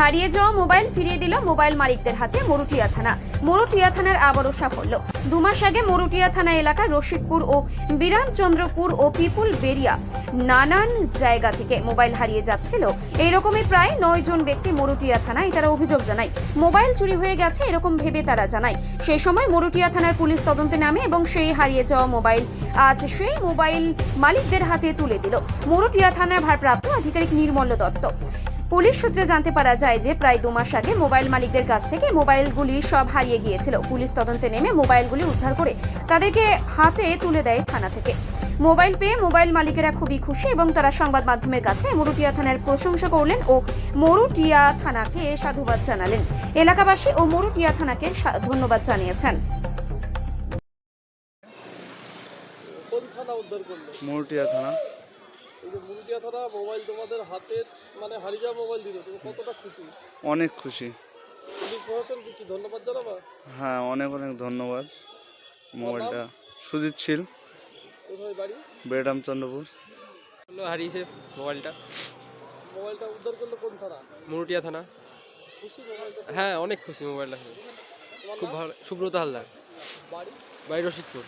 হারিয়ে যাওয়া মোবাইল ফিরিয়ে দিল মোবাইল মালিকদের হাতে মরুটিয়া থানা। মরুটিয়া থানার আবারও সাফল্য। 2 মাস আগে মরুটিয়া থানা এলাকার রশিদপুর ও বিরামচন্দ্রপুর ও পিপুল বেরিয়া নানান জায়গা থেকে মোবাইল হারিয়ে যাচ্ছিল। এইরকমই প্রায় 9 জন ব্যক্তি মরুটিয়া থানায় তারা অভিযোগ জানায় মোবাইল চুরি হয়ে গেছে এরকম ভেবে তারা জানায়। সেই সময় মরুটিয়া থানার পুলিশ তদন্তে নামে এবং সেই হারিয়ে যাওয়া মোবাইল আজ সেই মোবাইল মালিকদের হাতে তুলে দিল মরুটিয়া থানার ভারপ্রাপ্ত আধিকারিক নির্মল দত্ত। পুলিশ সূত্রে জানতে পারা যায় যে প্রায় 2 মাস আগে মোবাইল মালিকদের কাছ থেকে মোবাইলগুলি সব হারিয়ে গিয়েছিল। পুলিশ তদন্তে নেমে মোবাইলগুলি উদ্ধার করে তাদেরকে হাতে তুলে দেয় থানা থেকে। মোবাইল পেয়ে মোবাইল মালিকেরা খুবই খুশি এবং তারা সংবাদ মাধ্যমের কাছে মরুটিয়া থানার প্রশংসা করলেন ও মরুটিয়া থানাকে সাধুবাদ জানালেন। এলাকাবাসী ও মরুটিয়া থানাকে ধন্যবাদ জানিয়েছেন। কোন থানা উদ্ধার করলো? মরুটিয়া থানা। এই যে মুরুটিয়া থানা মোবাইল তোমাদের হাতে মানে হারিয়ে যাওয়া মোবাইল দিল, তুমি কতটা খুশি? অনেক খুশি। পুলিশ প্রশাসনকে কি ধন্যবাদ জানাবা? হ্যাঁ, অনেক অনেক ধন্যবাদ। মোবাইলটা সুজিত ছিল, কোথায় বাড়ি? বেরামচন্দ্রপুর। হারিয়েছে মোবাইলটা। মোবাইলটা উদ্ধার করলো কোন থানা? মরুটিয়া থানা। খুশি মোবাইলটা? হ্যাঁ, অনেক খুশি মোবাইলটা। তোমার খুব নাম? ভালো। সুব্রত হালদার। বাড়ি? বাড়ি রশিদপুর।